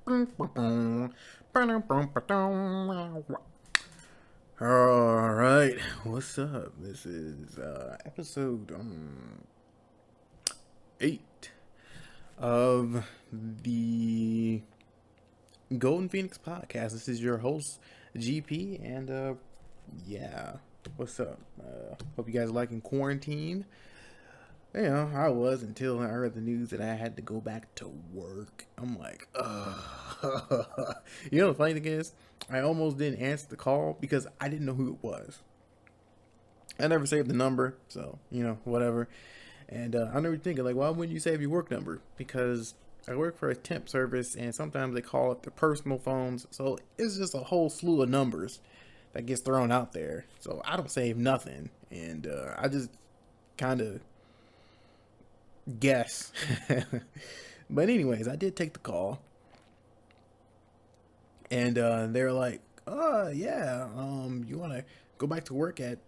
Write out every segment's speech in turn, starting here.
All right, what's up? This is episode 8 of the Golden Phoenix podcast. This is your host GP, and yeah, what's up? Hope you guys are liking quarantine. You know, I was until I heard the news that I had to go back to work. I'm like, ugh. You know, the funny thing is, I almost didn't answer the call because I didn't know who it was. I never saved the number, so, you know, whatever. And I never thinking, like, why wouldn't you save your work number? Because I work for a temp service, and sometimes they call up their personal phones, so it's just a whole slew of numbers that gets thrown out there. So I don't save nothing, and I just kind of guess. But anyways, I did take the call, and they were like, yeah, you want to go back to work at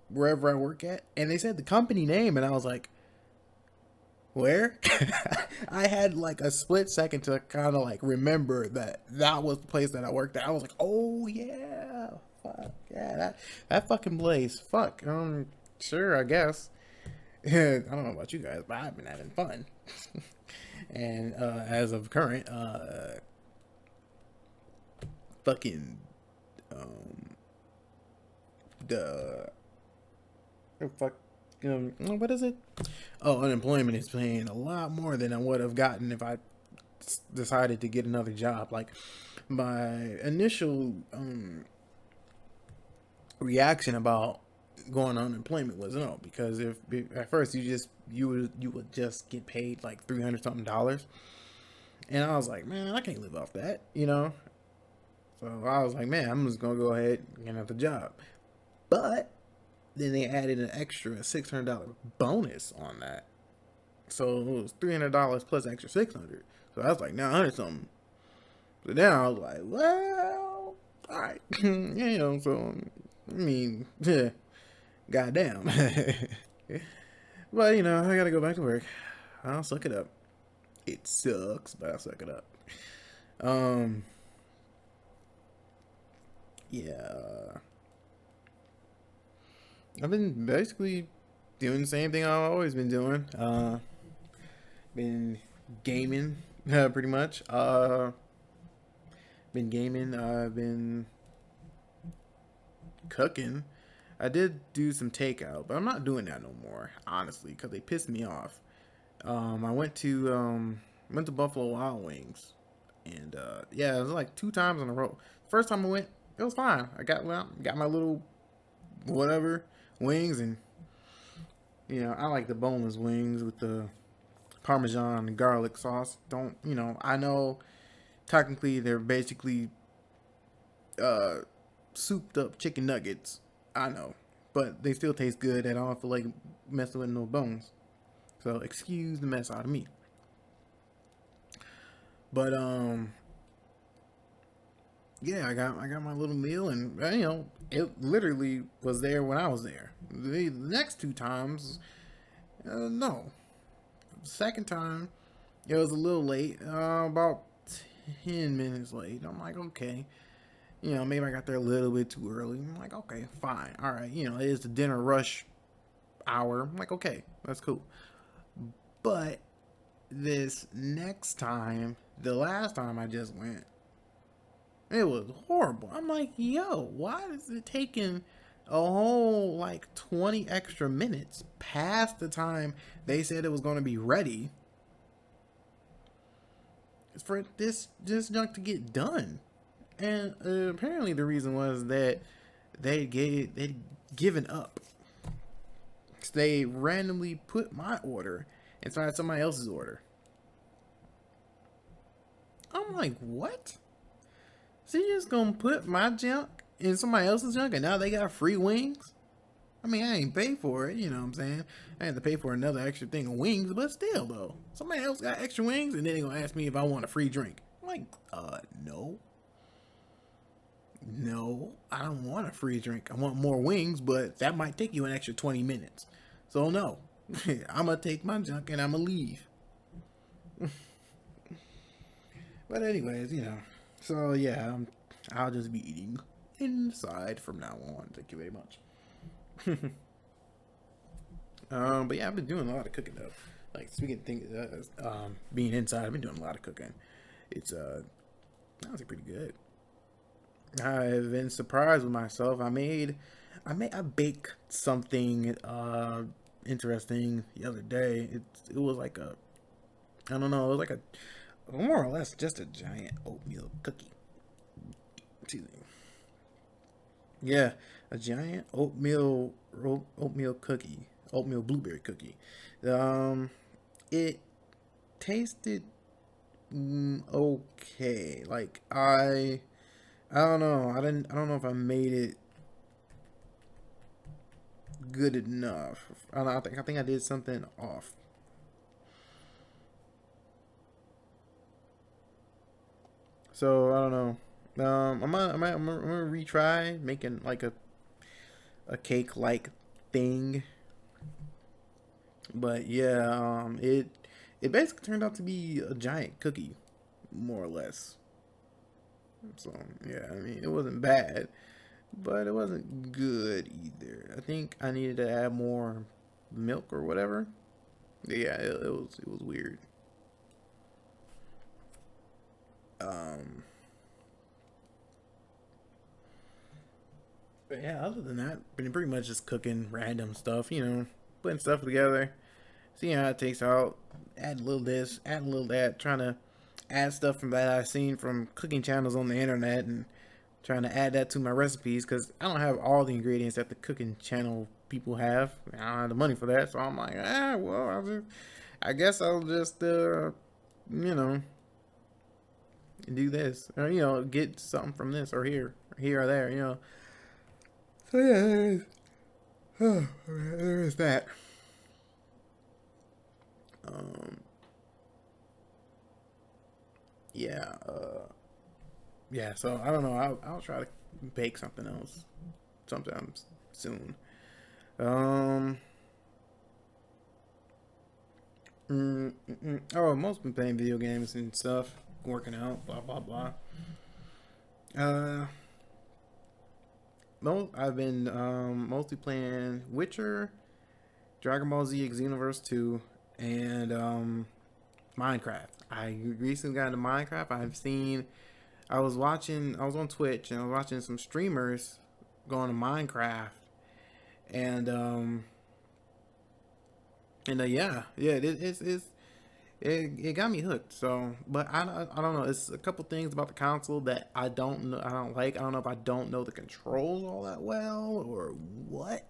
wherever I work at?" And they said the company name, and I was like, where? I had like a split second to kind of like remember that that was the place that I worked at. I was like, oh yeah, fuck yeah, that fucking place. Fuck, sure, I guess. I don't know about you guys, but I've been having fun. And as of current, fucking the fuck, what is it? Oh, unemployment is paying a lot more than I would have gotten if I decided to get another job. Like, my initial reaction about going on unemployment was no, because if at first you would just get paid like $300 something, and I was like, man, I can't live off that, you know. So I was like, man, I'm just gonna go ahead and get another job. But then they added an extra $600 bonus on that, so it was $300 plus extra 600. So I was like 900 something. So then I was like, well, all right, you know. So I mean, yeah, goddamn. But you know, I gotta go back to work. I'll suck it up. It sucks, but I'll suck it up. Um, yeah. I've been basically doing the same thing I've always been doing. Been gaming, pretty much. Been gaming. I've been cooking. I did do some takeout, but I'm not doing that no more, honestly, because they pissed me off. I went to Buffalo Wild Wings, and yeah, it was like 2 times in a row. First time I went, it was fine. I got my little whatever wings, and you know, I like the boneless wings with the Parmesan and garlic sauce. Don't, you know, I know technically they're basically uh souped up chicken nuggets. I know, but they still taste good, and I don't feel like messing with no bones. So excuse the mess out of me. But yeah, I got my little meal, and you know, it literally was there when I was there. The next 2 times, no. Second time, it was a little late, about 10 minutes late. I'm like, okay, you know, maybe I got there a little bit too early. I'm like, okay, fine, all right, you know, it is the dinner rush hour. I'm like, okay, that's cool. But this next time, the last time I just went, it was horrible. I'm like, yo, why is it taking a whole like 20 extra minutes past the time they said it was going to be ready for this junk to get done? And apparently the reason was that they'd given up. They randomly put my order inside somebody else's order. I'm like, what? So you just gonna put my junk in somebody else's junk, and now they got free wings? I mean, I ain't paid for it, you know what I'm saying? I had to pay for another extra thing of wings, but still, though. Somebody else got extra wings, and then they gonna ask me if I want a free drink. I'm like, no. No, I don't want a free drink. I want more wings, but that might take you an extra 20 minutes. So, no. I'm gonna take my junk, and I'm gonna leave. But anyways, so yeah, I'll just be eating inside from now on. Thank you very much. But yeah, I've been doing a lot of cooking though. Like speaking of things, being inside, I've been doing a lot of cooking. It's honestly pretty good. I've been surprised with myself. I baked something interesting the other day. It was like a, I don't know, it was like a more or less just a giant oatmeal cookie. Excuse me. Yeah, a giant oatmeal cookie, oatmeal blueberry cookie. Um, it tasted okay. Like I don't know. I don't know if I made it good enough. I don't know, I think I did something off. So I don't know. I'm gonna retry making like a cake like thing. But yeah, it basically turned out to be a giant cookie, more or less. So yeah, I mean it wasn't bad, but it wasn't good either. I think I needed to add more milk or whatever. Yeah, it was weird. Um, but yeah, other than that, been pretty much just cooking random stuff. Putting stuff together, seeing how it takes out. Add a little this, add a little that, trying to add stuff from that I've seen from cooking channels on the internet and trying to add that to my recipes because I don't have all the ingredients that the cooking channel people have. I don't have the money for that, so I'm like, well, I guess I'll just, you know, do this or get something from this or here or there. So yeah, there is that. Um, yeah, yeah. So I don't know. I'll try to bake something else sometime soon. Um, oh, most been playing video games and stuff, working out, blah blah blah. Uh, I've been mostly playing Witcher, Dragon Ball Z Xenoverse 2, and Minecraft. I recently got into Minecraft. I was on Twitch and I was watching some streamers going to Minecraft, and yeah, it got me hooked. So, but I don't know. It's a couple things about the console that I don't know. I don't like. I don't know if I don't know the controls all that well or what.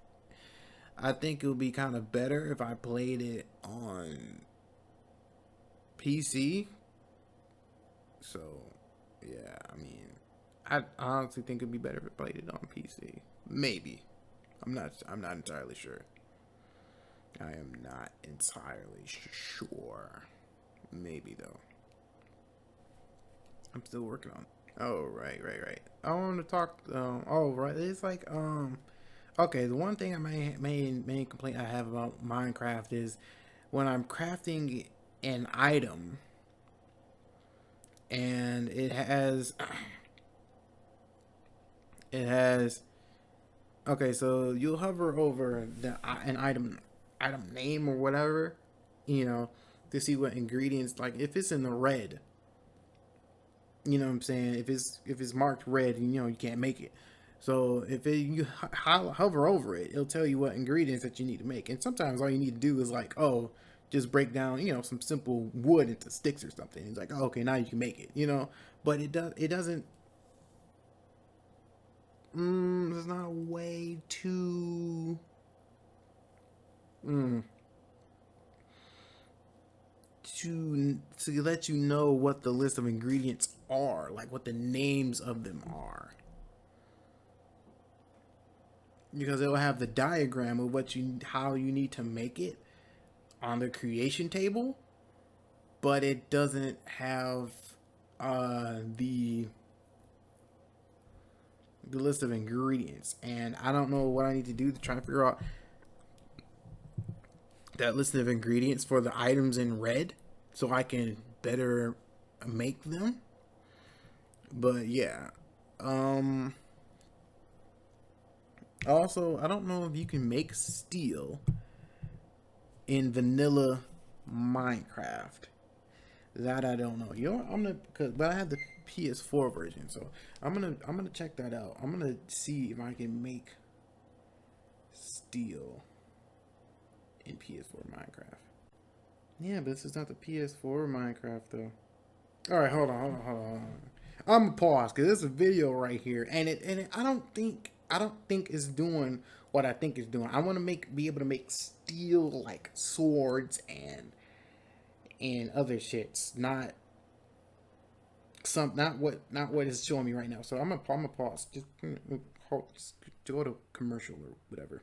I think it would be kind of better if I played it on PC. So, yeah, I mean, I honestly think it'd be better if I played it on PC. Maybe. I'm not entirely sure. I am not entirely sure. Maybe though. I'm still working on it. Oh, right. I want to talk. Oh, right. It's like okay. The one thing I main complaint I have about Minecraft is when I'm crafting an item and it has okay. So you'll hover over an item name or whatever, you know, to see what ingredients like if it's in the red. You know what I'm saying? If it's marked red, you can't make it. So if you hover over it, it'll tell you what ingredients that you need to make. And sometimes all you need to do is like, oh, just break down, some simple wood into sticks or something. It's like, oh, okay, now you can make it. But it doesn't. There's not a way mm, to let you know what the list of ingredients are, like what the names of them are, because it will have the diagram of how you need to make it on the creation table, but it doesn't have the list of ingredients, and I don't know what I need to do to try to figure out that list of ingredients for the items in red so I can better make them. But yeah. Um. Also, I don't know if you can make steel in vanilla Minecraft. That I don't know. You know what? I'm gonna, but I have the PS4 version, so I'm gonna check that out. I'm gonna see if I can make steel in PS4 Minecraft. Yeah, but this is not the PS4 Minecraft though. All right, hold on. I'm gonna pause because there's a video right here, and I don't think it's doing what I think it's doing. I want to be able to make steel like swords and other shits, not what it's showing me right now. So I'm gonna pause. Just go to commercial or whatever.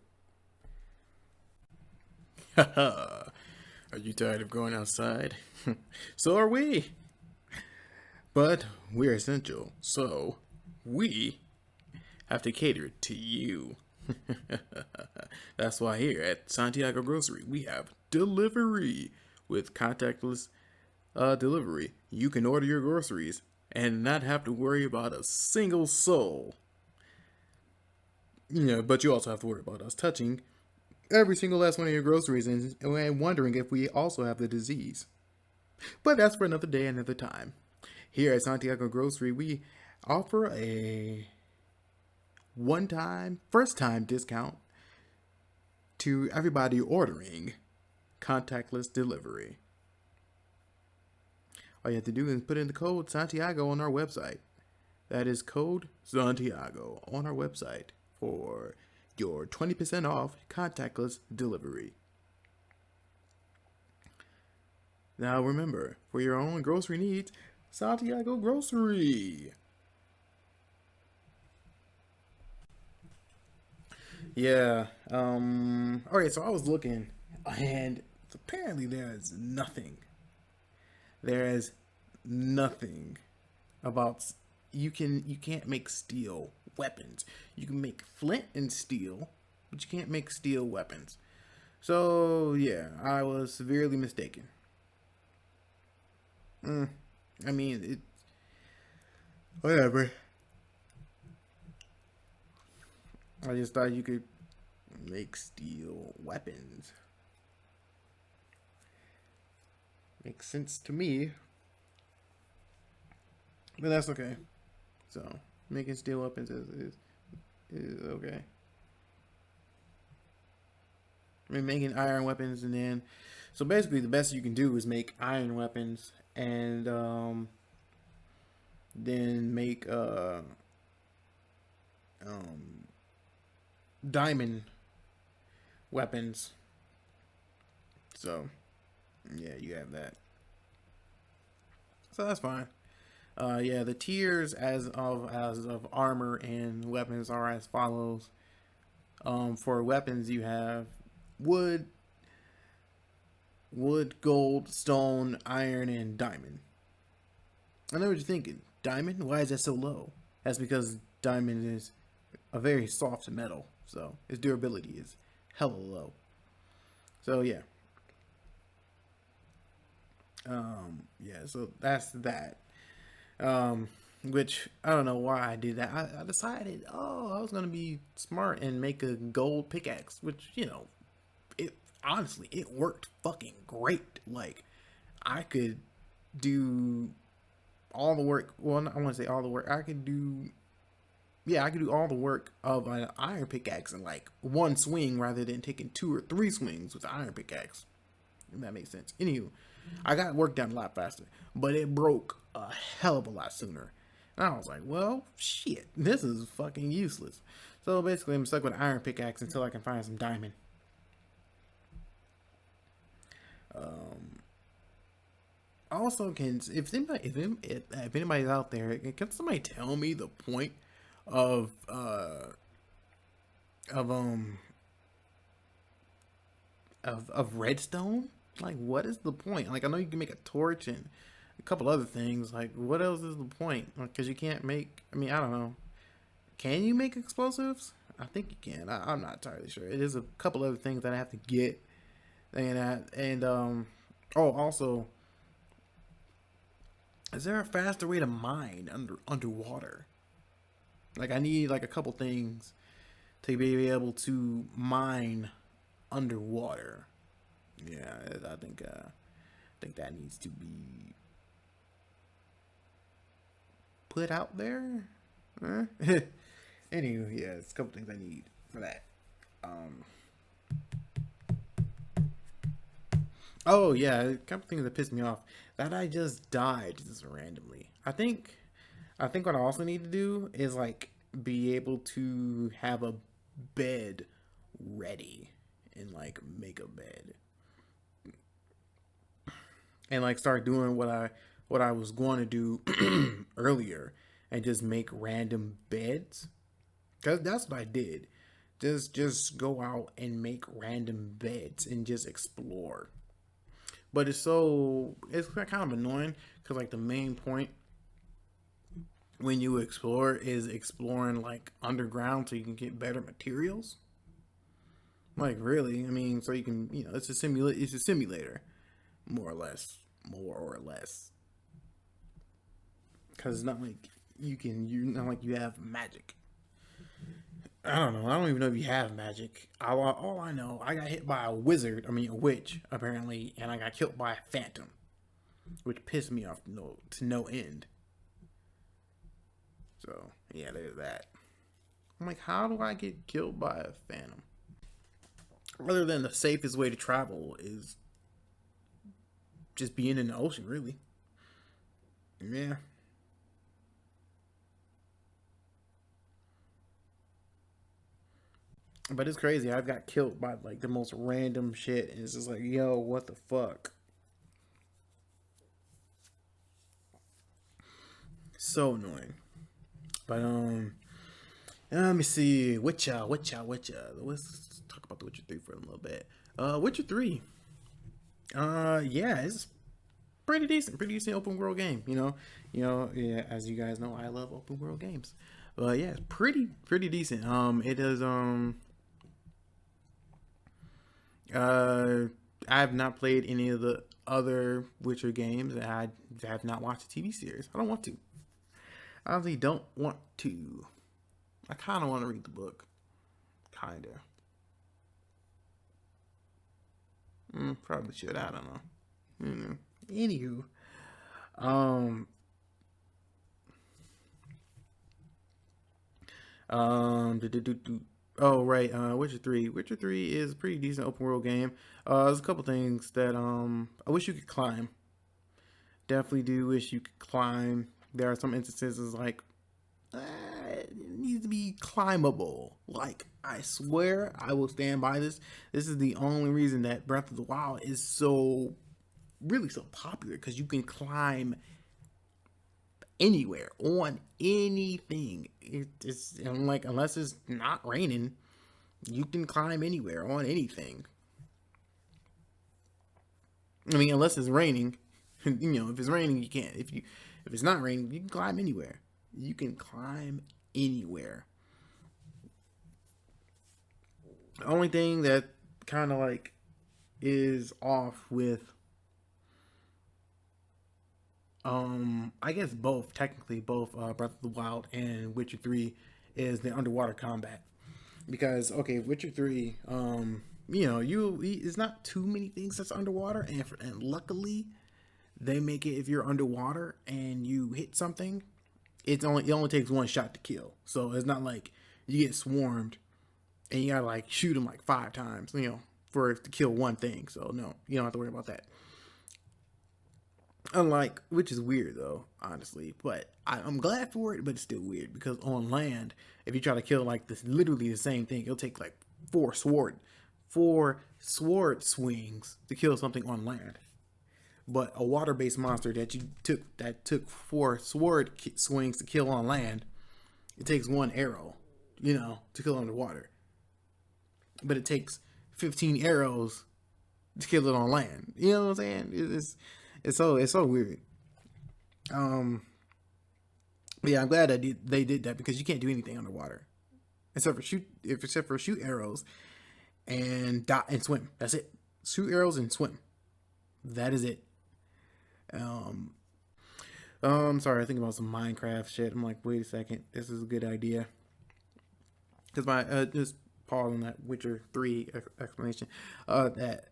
Are you tired of going outside? So are we. But we're essential, so we have to cater to you. That's why here at Santiago Grocery we have delivery with contactless delivery. You can order your groceries and not have to worry about a single soul. But you also have to worry about us touching every single last one of your groceries and wondering if we also have the disease. But that's for another day, another time. Here at Santiago Grocery, we offer a first time discount to everybody ordering contactless delivery. All you have to do is put in the code Santiago on our website. That is code Santiago on our website for your 20% off contactless delivery. Now remember, for your own grocery needs, Santiago Grocery. Yeah. Alright, so I was looking and apparently there is nothing about you can't make steel weapons. You can make flint and steel, but you can't make steel weapons. So yeah, I was severely mistaken. I mean, whatever. I just thought you could make steel weapons. Makes sense to me, but that's okay. So making steel weapons is okay. I mean, making iron weapons and then, so basically the best you can do is make iron weapons and then make um, diamond weapons. So yeah, you have that. So that's fine. Yeah, the tiers as of armor and weapons are as follows. For weapons, you have wood, gold, stone, iron, and diamond. I know what you're thinking. Diamond? Why is that so low? That's because diamond is a very soft metal, so its durability is hella low. So yeah, yeah. So that's that. Which I don't know why I did that. I decided, oh, I was gonna be smart and make a gold pickaxe, which it honestly it worked fucking great. Like I could do all the work. Well, I want to say all the work. I could do all the work of an iron pickaxe in like one swing rather than taking two or three swings with an iron pickaxe. If that makes sense. Anywho, I got work done a lot faster, but it broke a hell of a lot sooner. And I was like, well, shit, this is fucking useless. So basically, I'm stuck with an iron pickaxe until I can find some diamond. Um, Also, if anybody's out there, can somebody tell me the point of of um of redstone? Like, what is the point? Like, I know you can make a torch and a couple other things. Like, what else is the point? Because you can't make. I mean, I don't know. Can you make explosives? I think you can. I'm not entirely sure. It is a couple other things that I have to get, and also Is there a faster way to mine underwater? Like I need like a couple things to be able to mine underwater. Yeah, I think that needs to be put out there. Huh? Anyway, yeah, it's a couple things I need for that. Um, oh yeah, a couple things that pissed me off. That I just died just randomly. I think what I also need to do is like be able to have a bed ready and like make a bed and like start doing what I was going to do earlier and just make random beds. Cause that's what I did. Just go out and make random beds and just explore. But it's kind of annoying because like the main point when you explore is exploring like underground so you can get better materials. Like really, I mean, so you can it's a simulator more or less, because it's not like you're not like you have magic. I don't know. I don't even know if you have magic. All I know, I got hit by a wizard. I mean, a witch apparently, and I got killed by a phantom, which pissed me off to no end. So yeah, there's that. I'm like, how do I get killed by a phantom? Other than the safest way to travel is just being in the ocean, really. Yeah, but it's crazy. I've got killed by like the most random shit, and it's just like, yo, what the fuck? So annoying. But let me see. Witcher. Let's talk about the Witcher 3 for a little bit. Witcher 3. Yeah, it's pretty decent open world game. Yeah, as you guys know, I love open world games. Yeah, it's pretty decent. It is uh, I have not played any of the other Witcher games. I have not watched the TV series. I don't want to. I honestly don't want to. I kind of want to read the book. Kinda. Probably should. I don't know. Anywho, um, do, do, do, do. Oh right, Witcher 3. Witcher 3 is a pretty decent open world game. There's a couple things that I wish you could climb. Definitely do wish you could climb. There are some instances like it needs to be climbable. Like I swear, I will stand by this. This is the only reason that Breath of the Wild is so really so popular because you can climb anywhere on anything. It's I'm like unless it's not raining, you can climb anywhere on anything. I mean, unless it's raining, if it's raining, you can't. If it's not raining, you can climb anywhere. You can climb anywhere. The only thing that kind of like is off with I guess both technically both Breath of the Wild and Witcher 3 is the underwater combat. Because okay, Witcher 3 you it's not too many things that's underwater, and luckily they make it if you're underwater and you hit something, it only takes one shot to kill. So it's not like you get swarmed and you gotta like shoot them like 5 times, for it to kill one thing. So no, you don't have to worry about that. Unlike, which is weird though, honestly, but I'm glad for it. But it's still weird because on land, if you try to kill like this, literally the same thing, it'll take like four sword swings to kill something on land. But a water-based monster that took four swings to kill on land, it takes one arrow, to kill underwater. But it takes 15 arrows to kill it on land. You know what I'm saying? It's so weird. Um, but yeah, I'm glad they did that because you can't do anything underwater except for shoot arrows and dot and swim. That's it. Shoot arrows and swim. That is it. Um, Sorry, I think about some Minecraft shit. I'm like, wait a second, this is a good idea. Because my just pause on that Witcher 3 explanation. That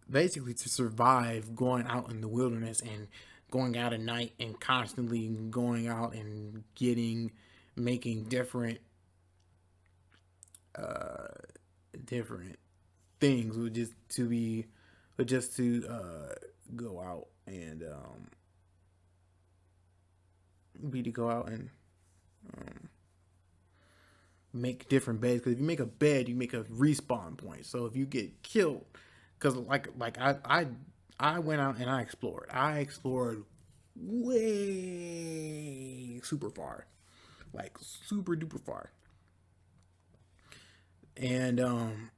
basically to survive going out in the wilderness and going out at night and constantly going out and making uh different things would just to go out and be to go out and um, make different beds, because if you make a bed you make a respawn point. So if you get killed, because I went out and I explored way super far, like super duper far, and um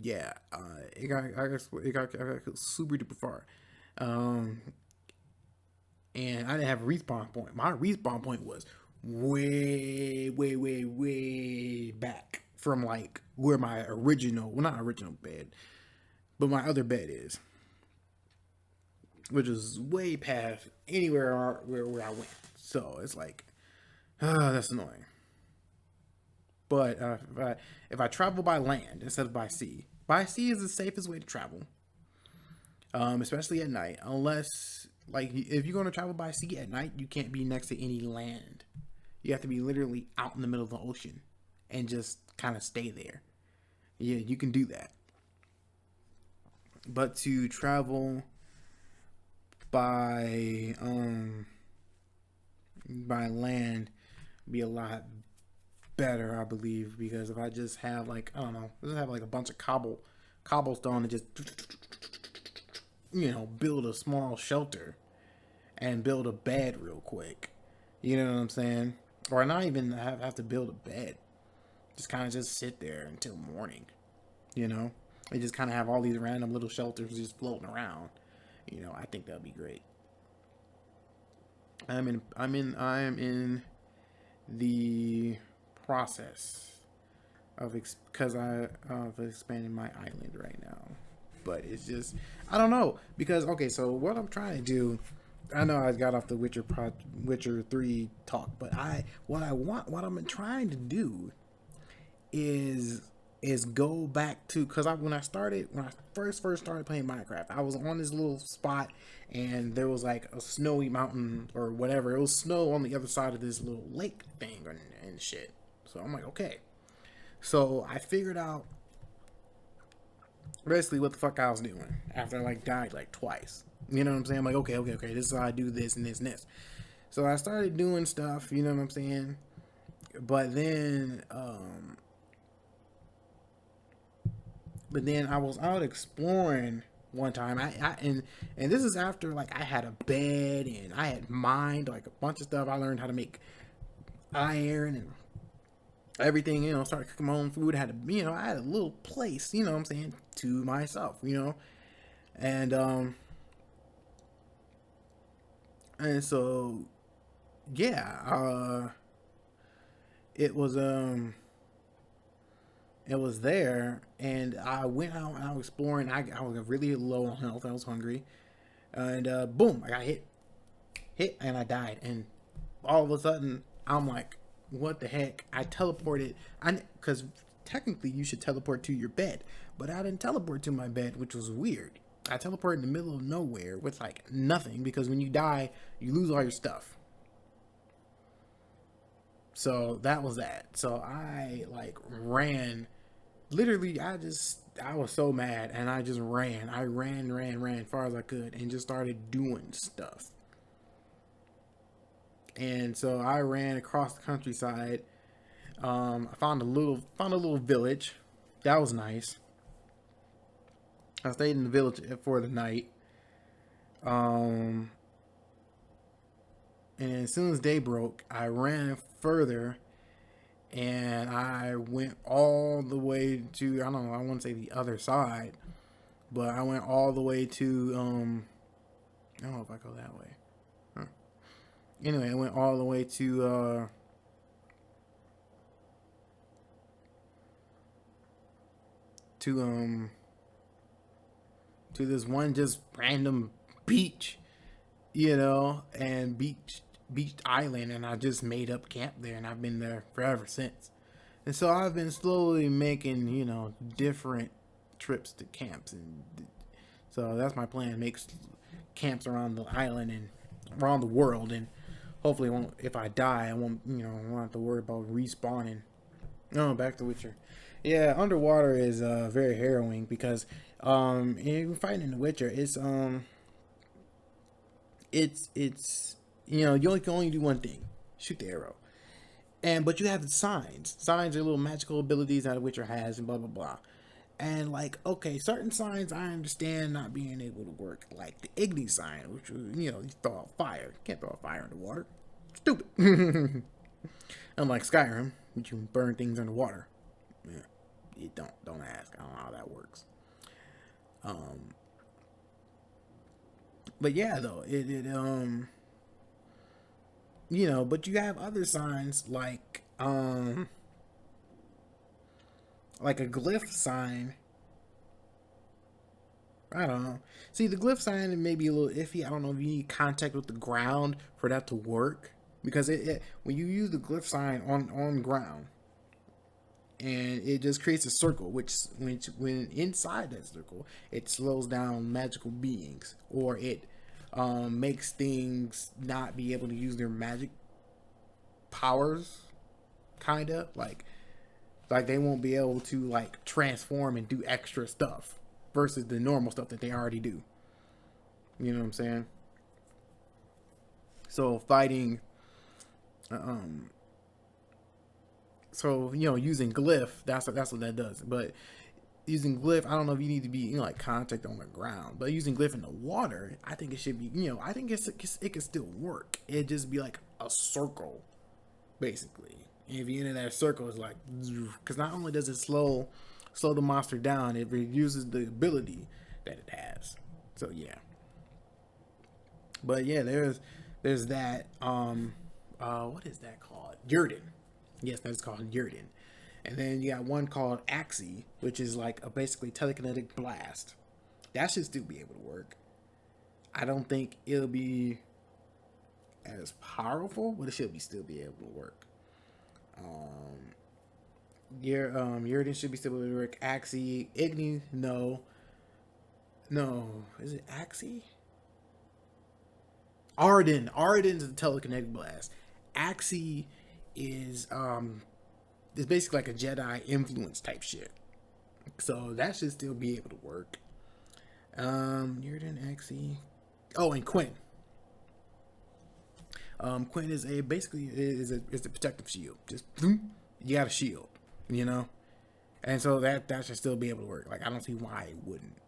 yeah, I got super duper far, um and I didn't have a respawn point. My respawn point was way back from like where my original, well, not original bed, but my other bed is, which is way past anywhere where I went. So it's like, that's annoying. But if I travel by land instead of by sea is the safest way to travel, especially at night. Unless, like, if you're going to travel by sea at night, you can't be next to any land. You have to be literally out in the middle of the ocean and just kind of stay there. Yeah, you can do that. But to travel by by land be a lot better, I believe, because if I just have like, I don't know, just have like a bunch of cobblestone and just build a small shelter and build a bed real quick. You know what I'm saying? Or not even have to build a bed. Just kind of just sit there until morning. You know, and just kind of have all these random little shelters just floating around. I think that'd be great. I am in the process because I of expanding my island right now. But it's just, I don't know, because okay, so what I'm trying to do, I know I got off the Witcher 3 talk, but what I'm trying to do is go back to, because when I first started playing Minecraft, I was on this little spot and there was like a snowy mountain or whatever. It was snow on the other side of this little lake thing and shit. So I'm like, okay. So I figured out basically what the fuck I was doing after I like died like twice. You know what I'm saying? I'm like, okay, this is how I do this and this and this. So I started doing stuff, you know what I'm saying? But then I was out exploring one time. And this is after like I had a bed and I had mined like a bunch of stuff. I learned how to make iron and everything, started cooking my own food. I had I had a little place, you know what I'm saying, to myself, And so yeah, it was there, and I went out and I was exploring. I was really low on health. I was hungry, and boom, I got hit, and I died. And all of a sudden, I'm like, what the heck? I teleported. Because technically you should teleport to your bed, but I didn't teleport to my bed, which was weird. I teleported in the middle of nowhere with like nothing, because when you die, you lose all your stuff. So that was that. So I like ran. Literally, I was so mad, and I just ran. I ran as far as I could, and just started doing stuff. And so I ran across the countryside. I found a little village. That was nice. I stayed in the village for the night. Um, and as soon as day broke, I ran further, and I went all the way to, I don't know, I want to say the other side, but I went all the way to I don't know if I go that way. Huh. Anyway, I went all the way to to this one just random beach, and beach island, and I just made up camp there, and I've been there forever since. And so I've been slowly making, different trips to camps, and so that's my plan: make camps around the island and around the world, and hopefully, won't if I die, I won't, won't have to worry about respawning. No, back to Witcher. Yeah, underwater is very harrowing because in fighting in the Witcher, it's you only can only do one thing: shoot the arrow. And but you have the signs. Signs are little magical abilities that a Witcher has, and blah blah blah. And like, okay, certain signs I understand not being able to work, like the Igni sign, which you throw out fire. You can't throw out fire underwater. Stupid. Unlike Skyrim, which you burn things underwater. Yeah, you don't ask. I don't know how that works. But yeah, though but you have other signs like a glyph sign. I don't know. See, the glyph sign may be a little iffy. I don't know if you need contact with the ground for that to work, because it when you use the glyph sign on ground, and it just creates a circle, which when inside that circle, it slows down magical beings, or it makes things not be able to use their magic powers, kind of like they won't be able to like transform and do extra stuff versus the normal stuff that they already do. You know what I'm saying? So fighting, um, using glyph, that's what that does. But using glyph, I don't know if you need to be like contact on the ground, but using glyph in the water, I think it should be. I think it can still work. It'd just be like a circle, basically. And if you're in that circle, it's like, because not only does it slow the monster down, it reduces the ability that it has. So yeah. But yeah, there's that. What is that called? Yurden. Yes, that's called Yurden. And then you got one called Axie, which is like a basically telekinetic blast. That should still be able to work. I don't think it'll be as powerful, but it should still be able to work. Yurden should be still able to work. Axie, Igni, no, is it Axie? Arden's the telekinetic blast. Axie is it's basically like a Jedi influence type shit. So that should still be able to work. Yurden, Axie. Oh, and Quinn. Quinn is a protective shield. Just you got a shield, and so that should still be able to work. Like I don't see why it wouldn't.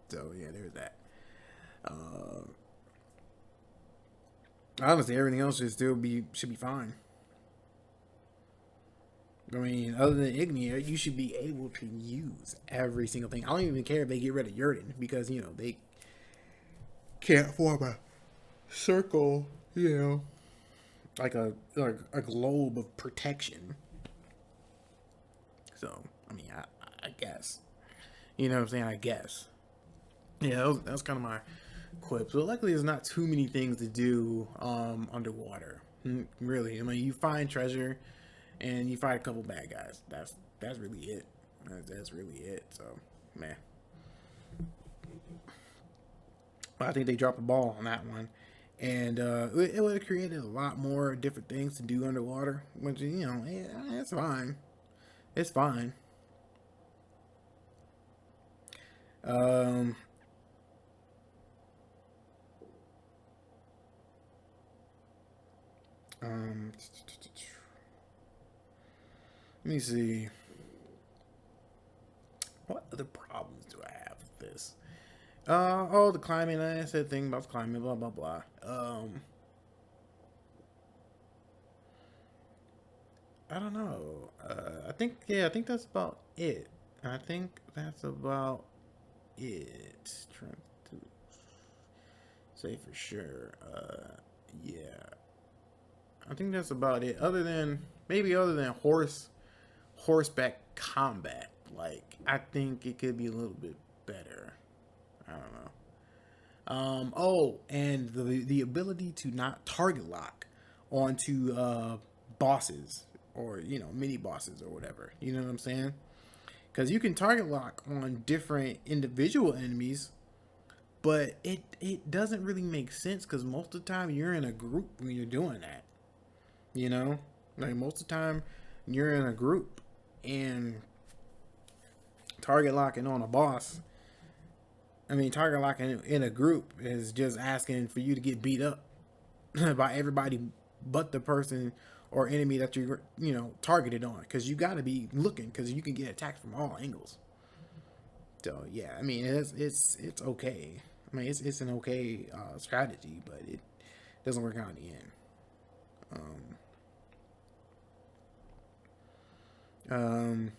So yeah, there's that. Honestly, everything else should be fine. I mean, other than Ignia, you should be able to use every single thing. I don't even care if they get rid of Yurden, because they can't form a circle, like a globe of protection. So I mean, I guess, you know what I'm saying. I guess, yeah, that was kind of my quip. So luckily, there's not too many things to do underwater. Really, I mean, you find treasure and you fight a couple bad guys. That's really it. That's really it. So, man, I think they dropped the ball on that one, and it would have created a lot more different things to do underwater. Which it's fine. It's fine. Um. Um. Let me see. What other problems do I have with this? The climbing. I said thing about climbing. Blah blah blah. I don't know. I think that's about it. I think that's about it. Trying to say for sure. Yeah. I think that's about it. Other than horseback combat. Like I think it could be a little bit better. I don't know. Oh, and the ability to not target lock onto bosses, or mini bosses or whatever. You know what I'm saying? Because you can target lock on different individual enemies, but it doesn't really make sense because most of the time you're in a group when you're doing that. You know, like most of the time you're in a group, and target locking on a boss. I mean, target locking in a group is just asking for you to get beat up by everybody but the person or enemy that you're targeted on, because you got to be looking, because you can get attacked from all angles. So yeah, I mean it's okay. I mean it's an okay strategy, but it doesn't work out in the end. Um,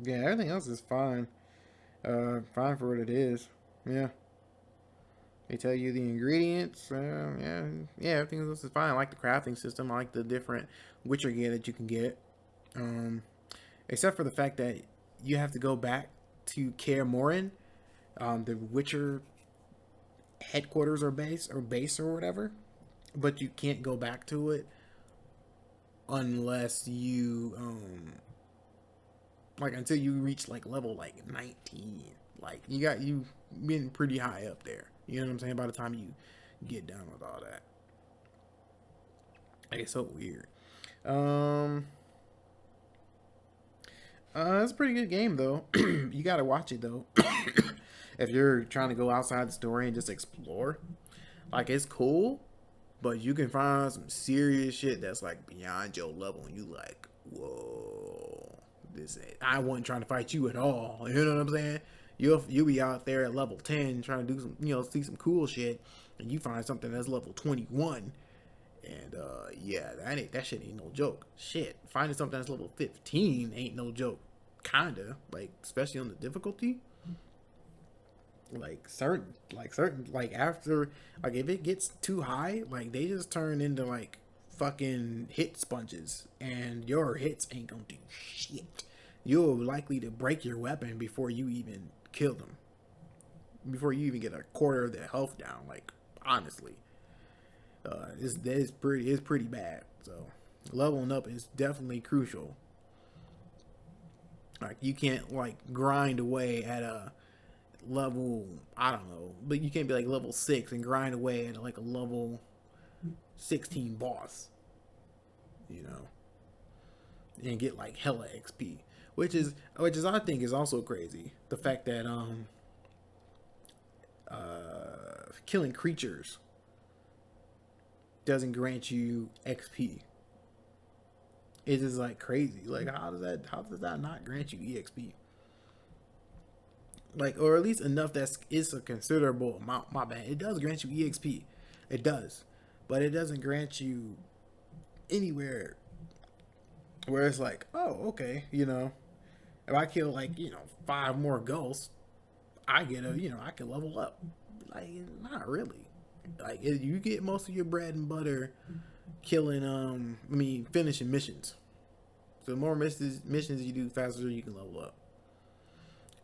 yeah, everything else is fine. Fine for what it is. Yeah, they tell you the ingredients. Yeah, everything else is fine. I like the crafting system. I like the different Witcher gear that you can get. Um, Except for the fact that you have to go back to Kaer Morhen, the Witcher headquarters or base or whatever, but you can't go back to it unless you like until you reach like level like 19. Like you been pretty high up there. You know what I'm saying? By the time you get done with all that, like, it's so weird. Um, it's a pretty good game though. You gotta watch it though. If you're trying to go outside the story and just explore, like, it's cool, but you can find some serious shit that's like beyond your level, and you like, whoa, this ain't, I wasn't trying to fight you at all. You know what I'm saying? You'll be out there at level 10 trying to do some, see some cool shit, and you find something that's level 21, and yeah, that shit ain't no joke. Shit, finding something that's level 15 ain't no joke. Kinda, like, especially on the difficulty. Like after, like, if it gets too high, like, they just turn into like fucking hit sponges, and your hits ain't gonna do shit. You're likely to break your weapon before you even kill them, before you even get a quarter of their health down. Like, honestly, it's pretty bad. So leveling up is definitely crucial. Like, you can't like grind away at a level, I don't know, but you can't be like level 6 and grind away at like a level 16 boss, you know, and get like hella XP, which is I think is also crazy. The fact that killing creatures doesn't grant you XP. It is like crazy. Like, how does that not grant you EXP? Like, or at least enough that it's a considerable amount. My bad. It does grant you EXP. It does, but it doesn't grant you anywhere where it's like, oh, okay, if I kill like 5 more ghosts, I get I can level up. Like, not really. Like, you get most of your bread and butter killing finishing missions. So the more missions you do, faster you can level up.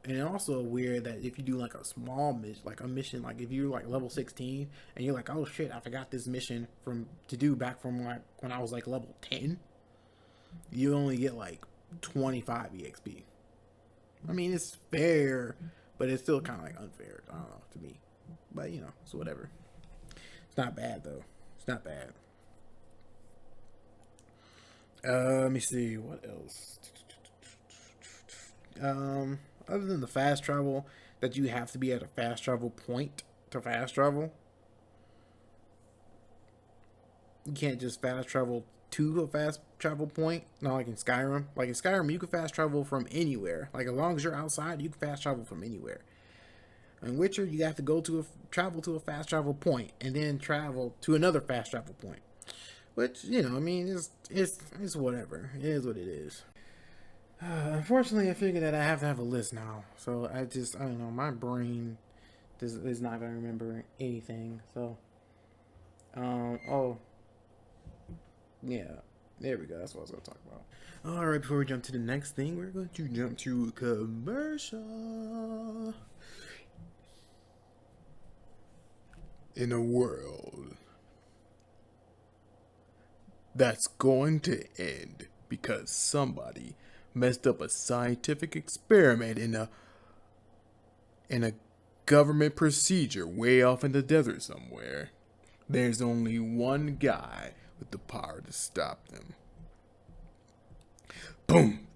And also weird that if you do like a small mission, like a mission, like if you're like level 16 and you're like, oh shit, I forgot this mission from to do back from like when I was like level 10, you only get like 25 EXP. I mean, it's fair, but it's still kind of like unfair. I don't know, to me. But it's whatever. It's not bad though. It's not bad. Let me see what else. Other than the fast travel, that you have to be at a fast travel point to fast travel. You can't just fast travel to a fast travel point. Not like in Skyrim. Like in Skyrim, you can fast travel from anywhere. Like, as long as you're outside, you can fast travel from anywhere. In Witcher, you have to travel to a fast travel point and then travel to another fast travel point. Which, I mean, it's whatever. It is what it is. Unfortunately, I figured that I have to have a list now. So I don't know. My brain is not going to remember anything. So, oh, yeah. There we go. That's what I was going to talk about. All right, before we jump to the next thing, we're going to jump to commercial. In a world that's going to end because somebody messed up a scientific experiment in a government procedure way off in the desert somewhere, there's only one guy with the power to stop them. Boom!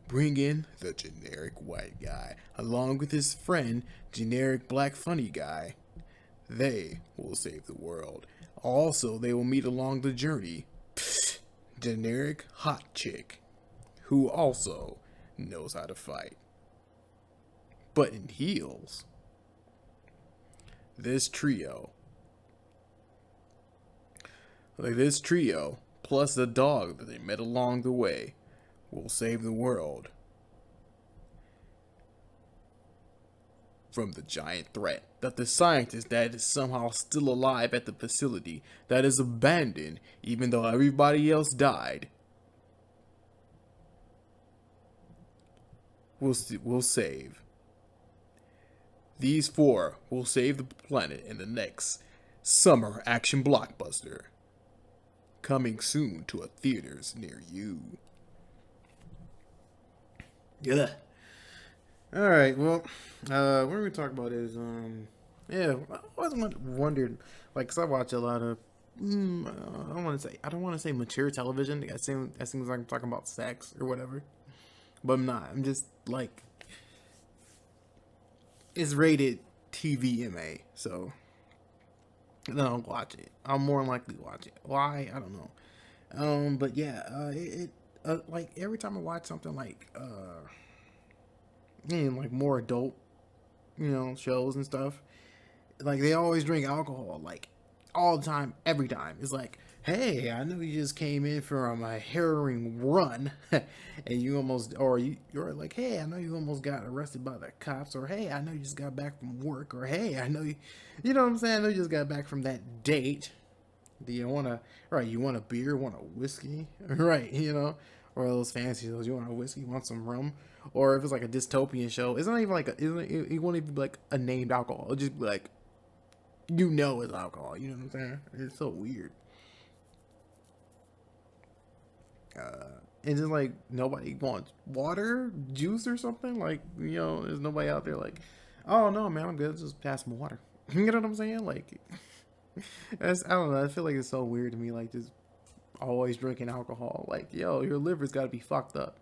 Bring in the generic white guy, along with his friend, generic black funny guy. They will save the world. Also, they will meet along the journey generic hot chick, who also knows how to fight, but in heels. This trio, plus the dog that they met along the way, will save the world from the giant threat that the scientist that is somehow still alive at the facility that is abandoned even though everybody else died will save. These four will save the planet in the next summer action blockbuster, coming soon to a theaters near you. Yeah. All right. Well, what we're gonna talk about is yeah. I always wondered, like, 'cause I watch a lot of. I don't want to say mature television. That seems like I'm talking about sex or whatever, but I'm not. I'm just like it's rated TVMA, so I don't watch it. I'll more than likely watch it. Why? I don't know. But yeah, like every time I watch something like like more adult, shows and stuff, like they always drink alcohol, like all the time, every time. It's like, hey, I know you just came in from a harrowing run, and you're like, hey, I know you almost got arrested by the cops, or hey, I know you just got back from work, or hey, I know you know what I'm saying? I know you just got back from that date. Do you want to, right? You want a beer? Want a whiskey? Right? Or those fancy shows. You want a whiskey? You want some rum? Or if it's like a dystopian show, it's not even like it won't even be like a named alcohol. It'll just be like, it's alcohol. You know what I'm saying? It's so weird. And just like nobody wants water, juice, or something. Like, there's nobody out there like, oh no, man, I'm good. Just pass some water. You know what I'm saying? Like, I don't know. I feel like it's so weird to me. Like, just always drinking alcohol. Like, yo, your liver's got to be fucked up.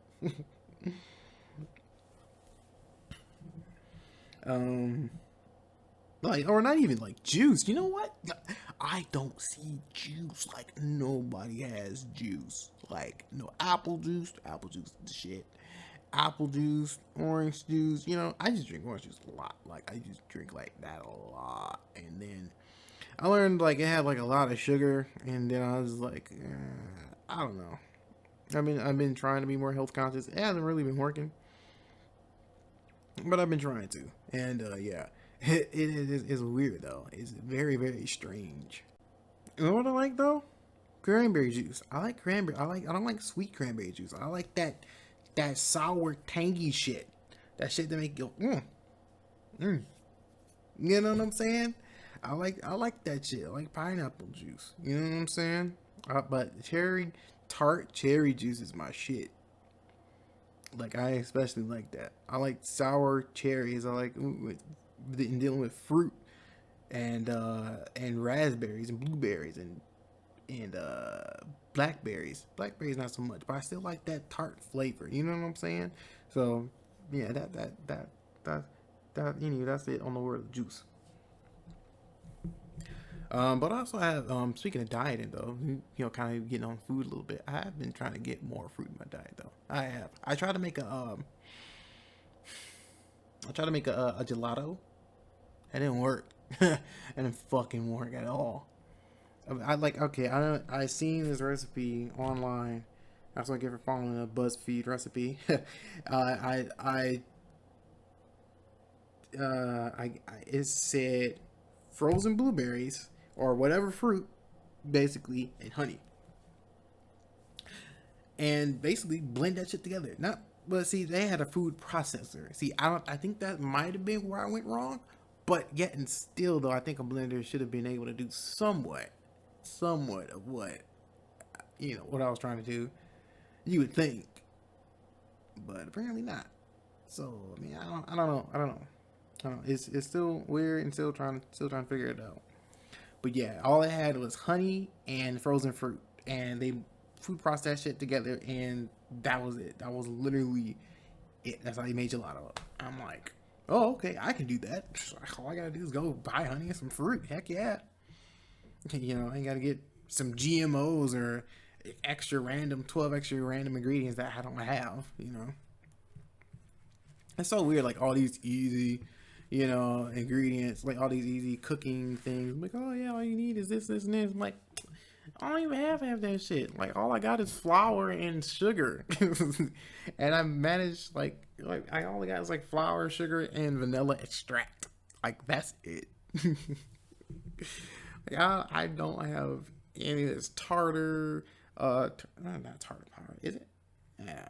um, like, or not even like juice. You know what? I don't see juice. Like, nobody has juice. Like, no apple juice. Apple juice is the shit. Apple juice, orange juice. I just drink orange juice a lot. Like, I just drink like that a lot. And then I learned like it had like a lot of sugar, and then I was like, I don't know. I've been trying to be more health conscious. It hasn't really been working, but I've been trying to. And yeah, it's weird though. It's very very strange. You know what I like though? Cranberry juice. I like cranberry. I don't like sweet cranberry juice. I like that sour tangy shit. That shit that make you mm. You know what I'm saying? I like that shit. I like pineapple juice. You know what I'm saying? But tart cherry juice is my shit. Like, I especially like that. I like sour cherries. I like dealing with fruit and raspberries and blueberries and blackberries. Blackberries not so much, but I still like that tart flavor. You know what I'm saying? So yeah, that's it on the word of juice. But I also have, speaking of dieting though, kind of getting on food a little bit. I have been trying to get more fruit in my diet though. I have. I tried to make a gelato. It didn't work. It didn't fucking work at all. I seen this recipe online. That's what I get for following a BuzzFeed recipe. I it said frozen blueberries or whatever fruit, basically, and honey. and basically blend that shit together. Not, but see, they had a food processor. See, I think that might have been where I went wrong, but yet and still though, I think a blender should have been able to do somewhat of what what I was trying to do. You would think, but apparently not. So I mean, I don't know. It's still weird and still trying to figure it out. But yeah, all I had was honey and frozen fruit, and they food processed shit together, and that was it. That was literally it. That's how you made gelato. I'm like, oh, okay, I can do that. All I gotta do is go buy honey and some fruit. Heck yeah. I ain't gotta get some GMOs or 12 extra random ingredients that I don't have. It's so weird, like all these easy, ingredients, like all these easy cooking things. I'm like, oh yeah, all you need is this, and this. I'm like, I don't even have that shit. Like all I got is flour and sugar, and I managed like I only got is like flour, sugar, and vanilla extract. Like that's it. Like I don't have any of this tartar, not tartar powder, is it? Yeah,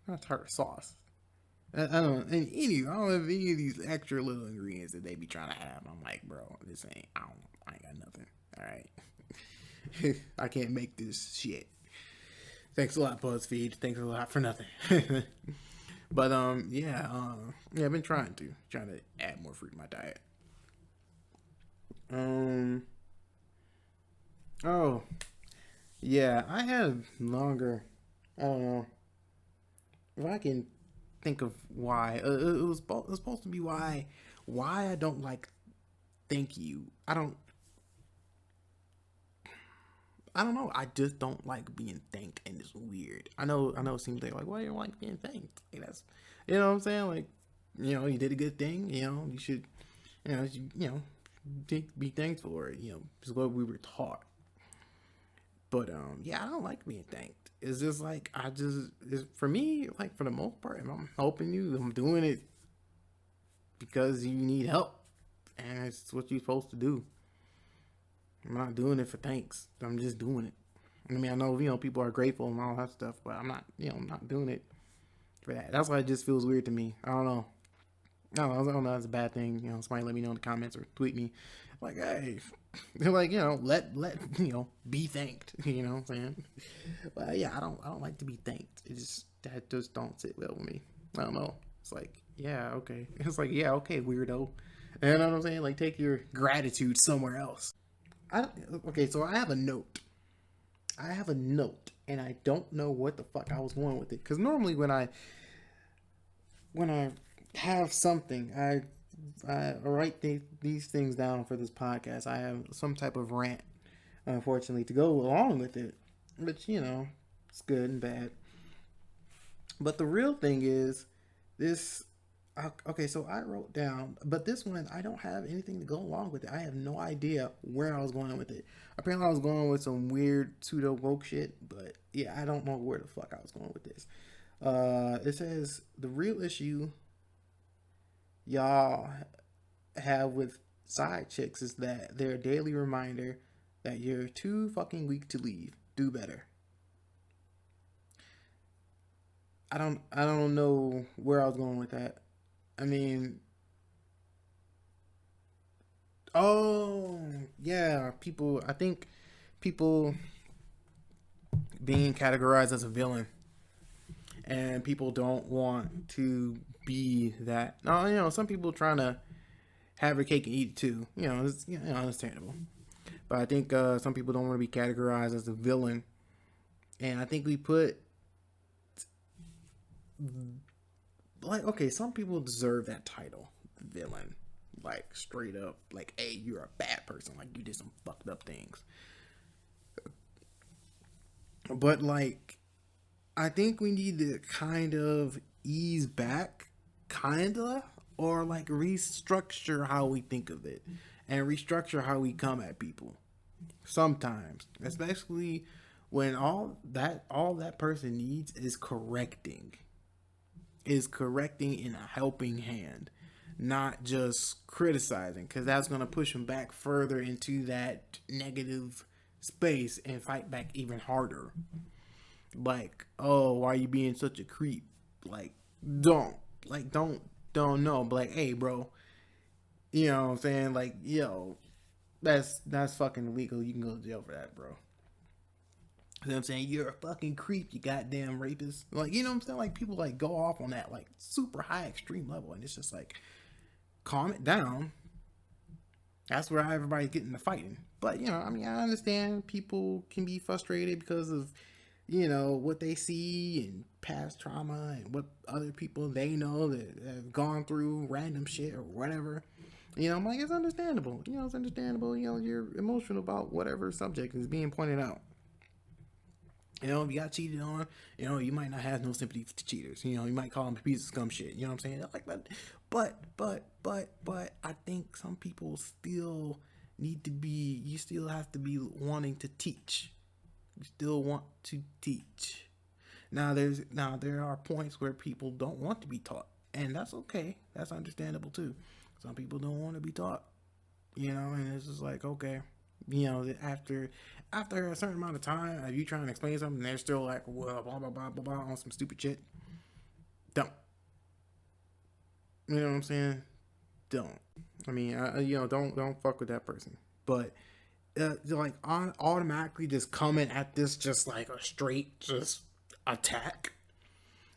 not tartar sauce. I don't I don't have any of these extra little ingredients that they be trying to have. I'm like, bro, this ain't I ain't got nothing. All right. I can't make this shit. Thanks a lot, BuzzFeed. Thanks a lot for nothing. But yeah, I've been trying to add more fruit in my diet. Oh, yeah, I had longer. I don't know if I can think of why. It was supposed to be why I don't like thank you. I don't know. I just don't like being thanked, and it's weird. I know. It seems like why you don't like being thanked? Like that's, what I'm saying. Like, you did a good thing. You should, be thankful for it. Is what we were taught. But yeah, I don't like being thanked. It's just like it's, for me, like for the most part, if I'm helping you, I'm doing it because you need help, and it's what you're supposed to do. I'm not doing it for thanks. I'm just doing it. I mean, I know people are grateful and all that stuff, but I'm not I'm not doing it for that. That's why it just feels weird to me. I don't know. I don't know. That's a bad thing. Somebody let me know in the comments or tweet me, like, hey, they're like, let be thanked. You know what I'm saying? But yeah, I don't like to be thanked. That just don't sit well with me. I don't know. It's like, yeah, okay. It's like, yeah, okay, weirdo. You know what I'm saying? Like, take your gratitude somewhere else. Okay, so I have a note. And I don't know what the fuck I was going with it. Because normally when I have something, I write these things down for this podcast. I have some type of rant, unfortunately, to go along with it. Which, it's good and bad. But the real thing is this. Okay, so I wrote down, but this one, I don't have anything to go along with it. I have no idea where I was going with it. Apparently, I was going with some weird pseudo woke shit, but yeah, I don't know where the fuck I was going with this. It says the real issue y'all have with side chicks is that they're a daily reminder that you're too fucking weak to leave. Do better. I don't know where I was going with that. I mean, oh yeah, people. I think people being categorized as a villain, and people don't want to be that. No, some people trying to have their cake and eat it too. It's understandable. But I think some people don't want to be categorized as a villain, and I think we put like, okay, some people deserve that title, villain, like straight up, like, hey, you're a bad person, like you did some fucked up things. But like, I think we need to kind of ease back, kinda, or like restructure how we think of it, and restructure how we come at people. Sometimes, especially when all that person needs is correcting in a helping hand, not just criticizing, because that's going to push them back further into that negative space and fight back even harder. Like, oh, why are you being such a creep? Like, don't, don't know. But like, hey, bro, you know what I'm saying? Like, yo, that's fucking illegal. You can go to jail for that, bro. You know what I'm saying? You're a fucking creep, you goddamn rapist. Like, you know what I'm saying? Like, people like go off on that like super high extreme level, and it's just like, calm it down. That's where everybody's getting the fighting. But you know, I mean, I understand people can be frustrated because of what they see and past trauma and what other people they know that have gone through random shit or whatever. I'm like, it's understandable. It's understandable. You're emotional about whatever subject is being pointed out. If you got cheated on, you might not have no sympathy for cheaters. You might call them a piece of scum shit. You know what I'm saying? Like, but, I think some people still need to be. You still have to be wanting to teach. You still want to teach. Now, there are points where people don't want to be taught, and that's okay. That's understandable too. Some people don't want to be taught. And it's just like, okay, after a certain amount of time, if you trying to explain something, they're still like, well, blah blah blah blah blah on some stupid shit. Don't. You know what I'm saying? Don't. I mean, don't fuck with that person. But like automatically just coming at this just like a straight just attack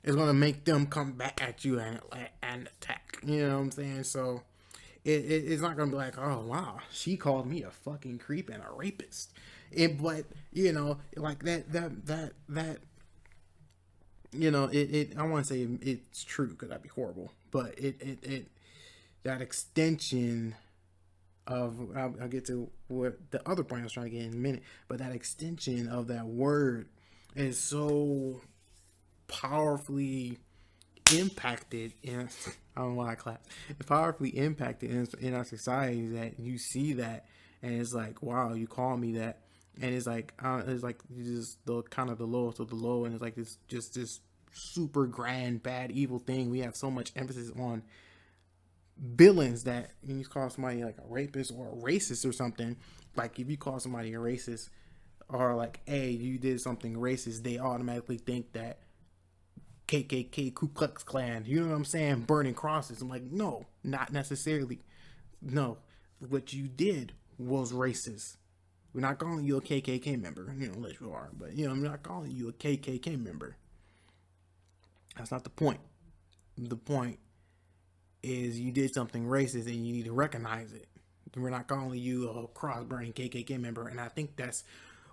is gonna make them come back at you and attack. You know what I'm saying? So it's not gonna be like, oh wow, she called me a fucking creep and a rapist. But like that. I want to say it's true because that'd be horrible. But it that extension of I'll get to what the other point I was trying to get in a minute. But that extension of that word is so powerfully impacted in I don't know why I clap. It's powerfully impacted in our society that you see that and it's like, wow, you call me that, and it's like just the kind of the lowest of the low, and it's like this super grand bad evil thing. We have so much emphasis on villains that when you call somebody like a rapist or a racist or something, like if you call somebody a racist or like, hey, you did something racist, they automatically think that KKK, Ku Klux Klan, you know what I'm saying, burning crosses. I'm like, no, not necessarily. No, what you did was racist. We're not calling you a KKK member, unless you are, but I'm not calling you a KKK member. That's not the point. The point is you did something racist and you need to recognize it. We're not calling you a cross burning KKK member, and I think that's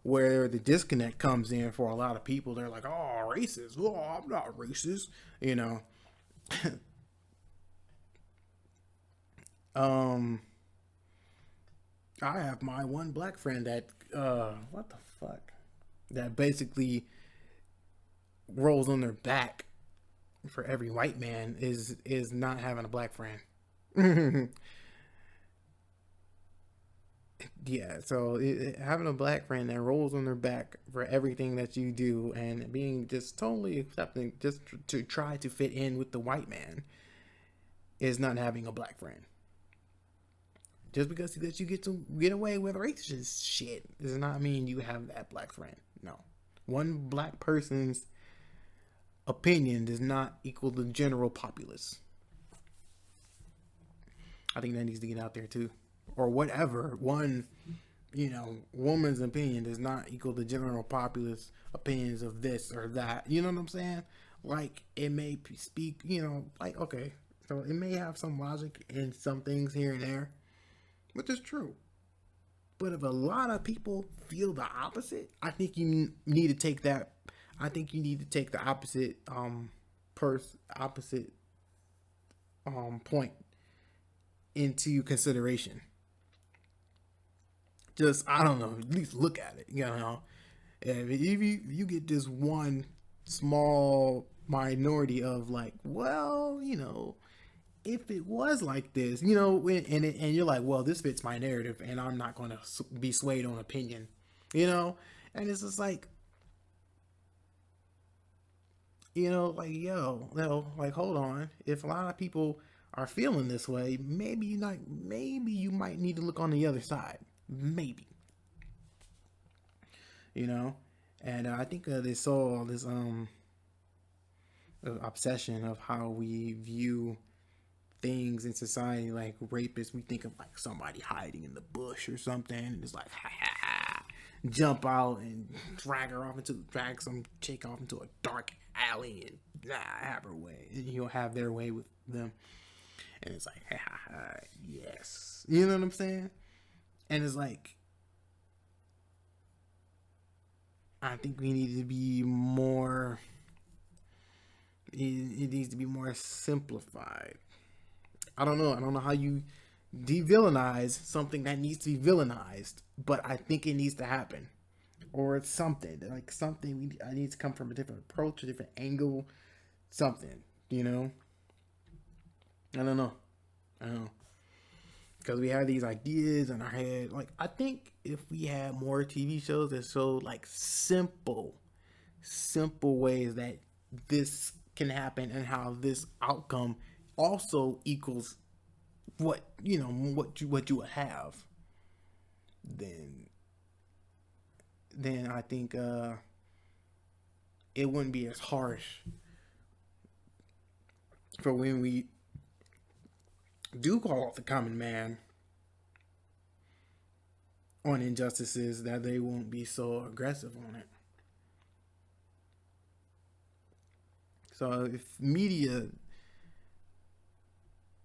where the disconnect comes in for a lot of people. They're like, oh, racist. Oh, I'm not racist. I have my one black friend that, what the fuck? That basically rolls on their back for every white man is not having a black friend. Yeah, so having a black friend that rolls on their back for everything that you do and being just totally accepting just to try to fit in with the white man is not having a black friend. Just because that you get to get away with racist shit does not mean you have that black friend. No. One black person's opinion does not equal the general populace. I think that needs to get out there too. Or whatever. One, woman's opinion does not equal the general populace opinions of this or that. You know what I'm saying? Like, it may speak, like, okay, so it may have some logic in some things here and there, which is true. But if a lot of people feel the opposite, I think you need to take that. I think you need to take the opposite point into consideration. Just, I don't know, at least look at it. If you get this one small minority of like, well, if it was like this, and you're like, well, this fits my narrative, and I'm not going to be swayed on opinion, and it's just like, like, like, hold on. If a lot of people are feeling this way, maybe you might need to look on the other side. Maybe. And I think they saw this obsession of how we view things in society, like rapists. We think of like somebody hiding in the bush or something, and it's like ha ha ha, jump out and drag some chick off into a dark alley and have her way, and he'll have their way with them, and it's like ha ha ha, yes, you know what I'm saying? And it's like I think we need to be more. It needs to be more simplified. I don't know. I don't know how you de-villainize something that needs to be villainized, but I think it needs to happen, or it's something like something I need to come from a different approach, a different angle, something. You know, I don't know. I don't know because we have these ideas in our head. Like I think if we had more TV shows that show like simple ways that this can happen and how this outcome also equals what you would have, then I think it wouldn't be as harsh for when we do call out the common man on injustices, that they won't be so aggressive on it. So if media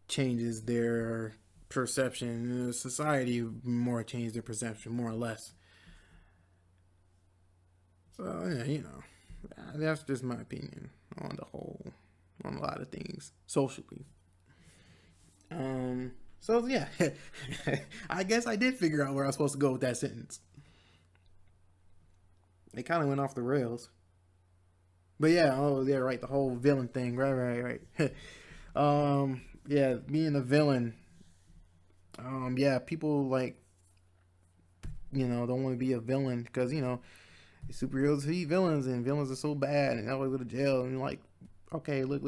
changes their perception, society more changes their perception, more or less. So yeah, that's just my opinion on the whole, on a lot of things socially. So yeah, I guess I did figure out where I was supposed to go with that sentence. It kind of went off the rails, but yeah, oh yeah, right, the whole villain thing, right. Yeah, being a villain. Yeah, people like don't want to be a villain because superheroes hate villains, and villains are so bad, and they always go to jail. And you're like, okay, look,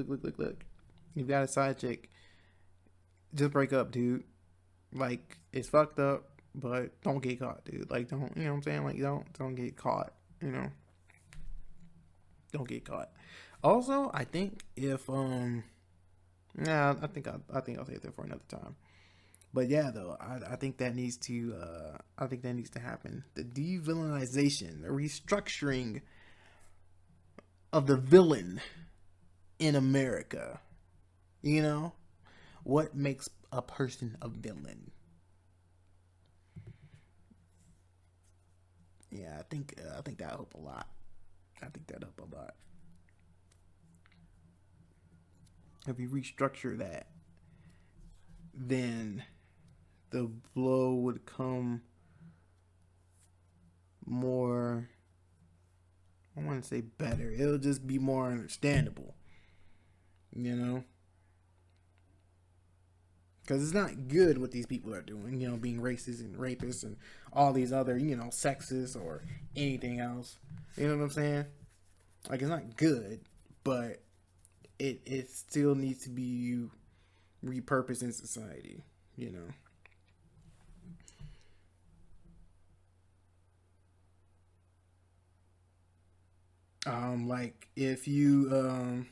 you've got a side chick. Just break up, dude. Like it's fucked up, but don't get caught, dude. Like don't, you know what I'm saying? Like don't get caught. Don't get caught. Also, I think if nah, I think I'll save that for another time. But yeah, though, I think that needs to happen. The de-villainization, the restructuring of the villain in America. You know, what makes a person a villain? Yeah, I think that help a lot. I think that help a lot. If you restructure that, then the blow would come more, I want to say better. It'll just be more understandable, you know? Because it's not good what these people are doing, being racist and rapists and all these other, sexist or anything else. You know what I'm saying? Like, it's not good, but it still needs to be repurposed in society, you know? Like if you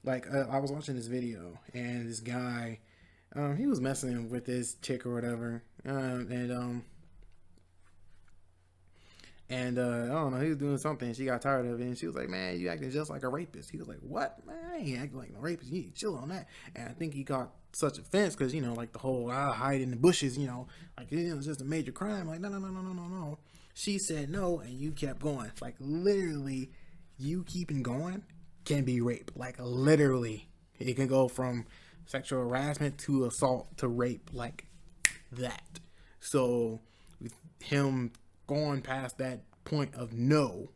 like I was watching this video, and this guy, he was messing with this chick or whatever, and I don't know, he was doing something. She got tired of it, and she was like, "Man, you acting just like a rapist." He was like, "What, man? I ain't acting like no rapist. You need to chill on that." And I think he got such offense because like the whole hide in the bushes, like it's just a major crime. Like no. She said no, and you kept going. Like literally, you keeping going can be rape. Like literally, it can go from sexual harassment to assault to rape, like that. So with him going past that point of no,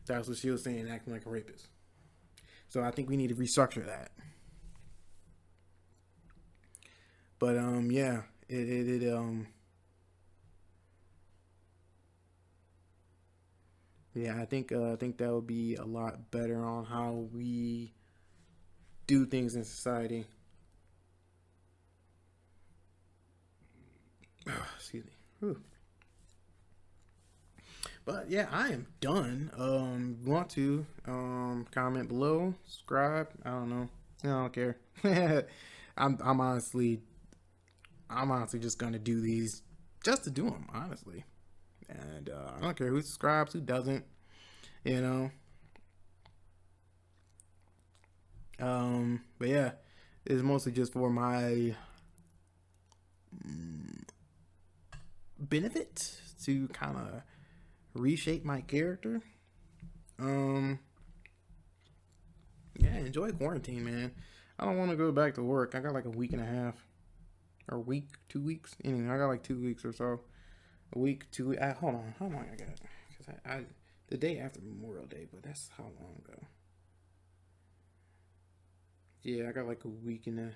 that's what she was saying, acting like a rapist. So I think we need to restructure that. But yeah, yeah, I think that would be a lot better on how we do things in society. Excuse me. Whew. But yeah, I am done. Want to comment below, subscribe. I don't know. I don't care. I'm honestly, I'm honestly just gonna do these just to do them, honestly. And I don't care who subscribes, who doesn't. You know. But yeah, it's mostly just for my benefit to kind of reshape my character. Um, yeah, enjoy quarantine, man. I don't want to go back to work. I got like a week and a half, or week, 2 weeks. Anyway, I got like 2 weeks or so. A week, 2 weeks. Hold on, how long I got? Because I the day after Memorial Day, but that's how long ago. Yeah, I got like a week and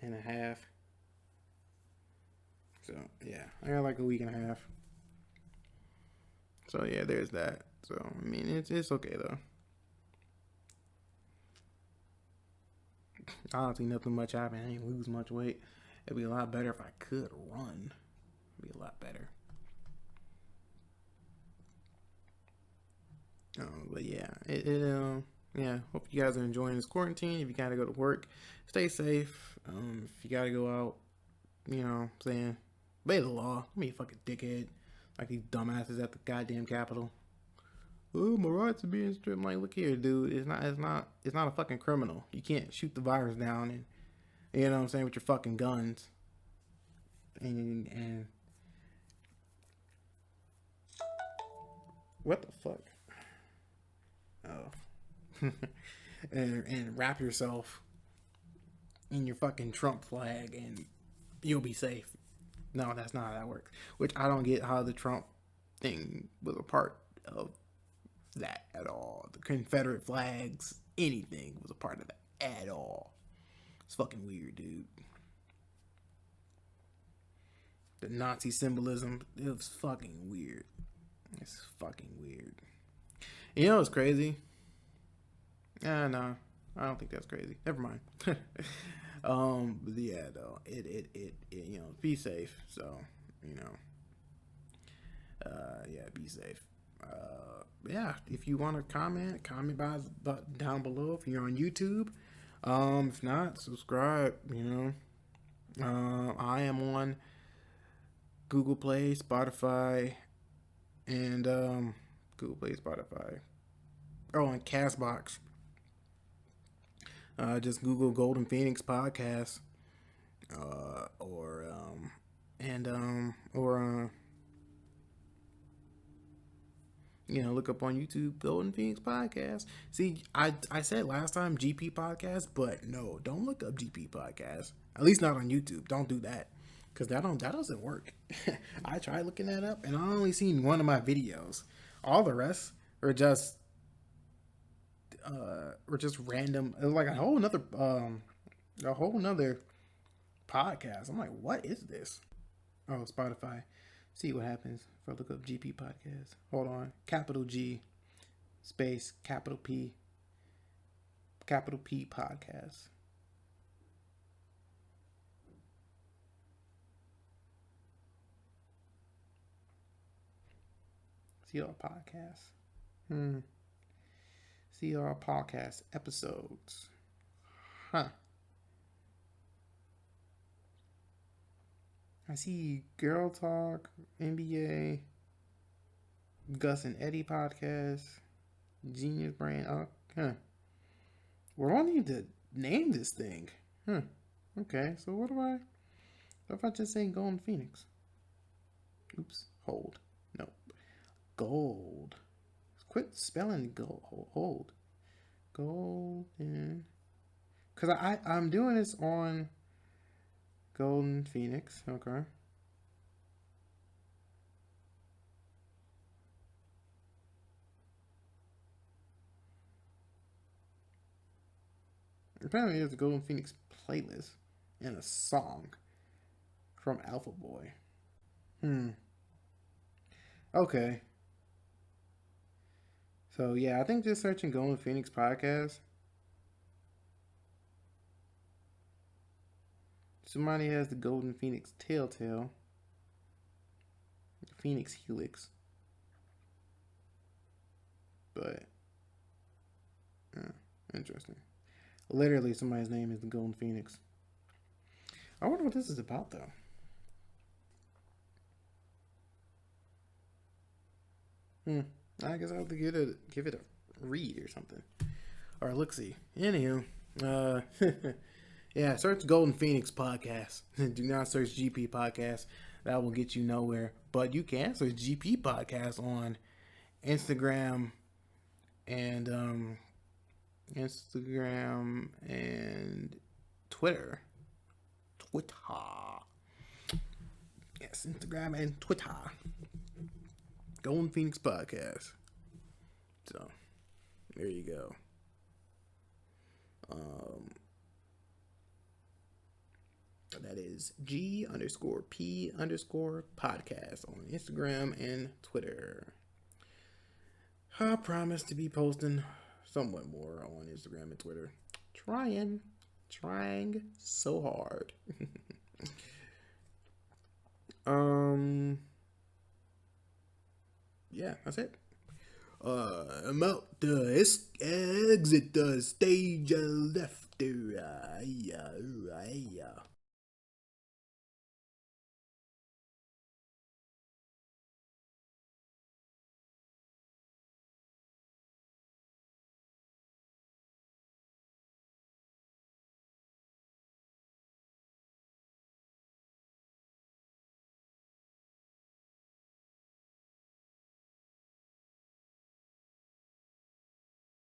a half. So yeah, I got like a week and a half. So yeah, there's that. So I mean, it's okay though. Honestly, nothing much happened. I didn't lose much weight. It'd be a lot better if I could run. It'd be a lot better. But yeah, yeah. Hope you guys are enjoying this quarantine. If you gotta go to work, stay safe. If you gotta go out, saying, obey the law. Don't be a fucking dickhead like these dumbasses at the goddamn Capitol. Oh, my rights are being stripped. I'm like, look here, dude. It's not a fucking criminal. You can't shoot the virus down and you know what I'm saying with your fucking guns. And what the fuck? Oh, and wrap yourself in your fucking Trump flag and you'll be safe. No, that's not how that works. Which I don't get how the Trump thing was a part of that at all. The Confederate flags, anything was a part of that at all. It's fucking weird, dude. The Nazi symbolism, it was fucking weird. It's fucking weird. You know what's crazy? No, I don't think that's crazy. Never mind. But yeah, though, it be safe. So, yeah, be safe. Yeah, if you want to comment down below if you're on YouTube. If not, subscribe. I am on Google Play, Spotify, and Google Play, Spotify. Oh, and Castbox. Just Google Golden Phoenix Podcast, or look up on YouTube Golden Phoenix Podcast. See, I said last time GP Podcast, but no, don't look up GP Podcast. At least not on YouTube. Don't do that, because that doesn't work. I tried looking that up, and I only seen one of my videos. All the rest are just random. It was like a whole nother podcast. I'm like, what is this? Oh, Spotify. See what happens if I look up GP podcast. Hold on. Capital G space capital P podcast. See our podcast. See our podcast episodes. Huh. I see Girl Talk, NBA, Gus and Eddie podcast, Genius Brain. Well, I don't need to name this thing. Okay, so what if I just say Golden Phoenix? Oops, hold. No. Gold. Quit spelling gold. Hold. Golden. Because I'm doing this on Golden Phoenix. Okay. Apparently there's a Golden Phoenix playlist and a song from Alpha Boy. Okay. So yeah, I think just searching Golden Phoenix podcast. Somebody has the Golden Phoenix Telltale. Phoenix Helix. But, interesting. Literally, somebody's name is the Golden Phoenix. I wonder what this is about, though. I guess I'll have to give it a read or something. Or look see. Anywho, uh, yeah, search Golden Phoenix podcast. Do not search GP podcast. That will get you nowhere. But you can search GP podcast on Instagram and Twitter. Twitter. Yes, Instagram and Twitter. Golden Phoenix podcast. So there you go. That is G_P_podcast on Instagram and Twitter. I promise to be posting somewhat more on Instagram and Twitter. Trying so hard. Yeah, that's it. I'm out to exit the stage left. Yeah.